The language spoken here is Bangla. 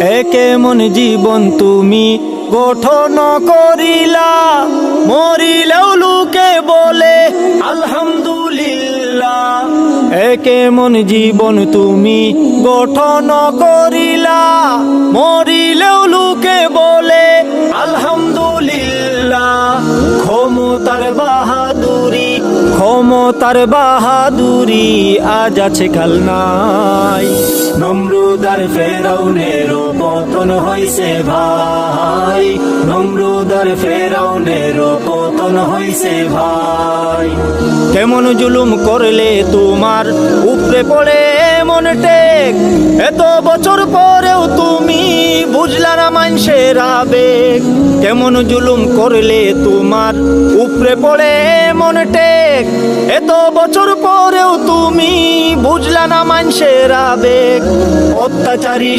কেমন জীবন তুমি গঠন করিলা, মরিলেও লোকে বলে আলহামদুলিল্লাহ। কেমন জীবন তুমি গঠন করিলা, মরিলেও লোকে বলে আলহামদুলিল্লাহ। ক্ষমতার বাহাদুরি আজ আছে কাল নাই। নমরুদ আর ফেরাউনের পতন হইছে ভাই, নমরুদ আর ফেরাউনের পতন হইছে ভাই। কেমন জুলুম করলে তোমার উপরে পড়ে এমন টেক, এত বছর পরেও তুমি বুঝলা না মানুষের আবেগ। কেমন জুলুম করলে তোমার উপরে পড়ে এমন টেক, এত বছর পরেও তুমি বুঝলা না মানুষের আবেগ। অত্যাচারী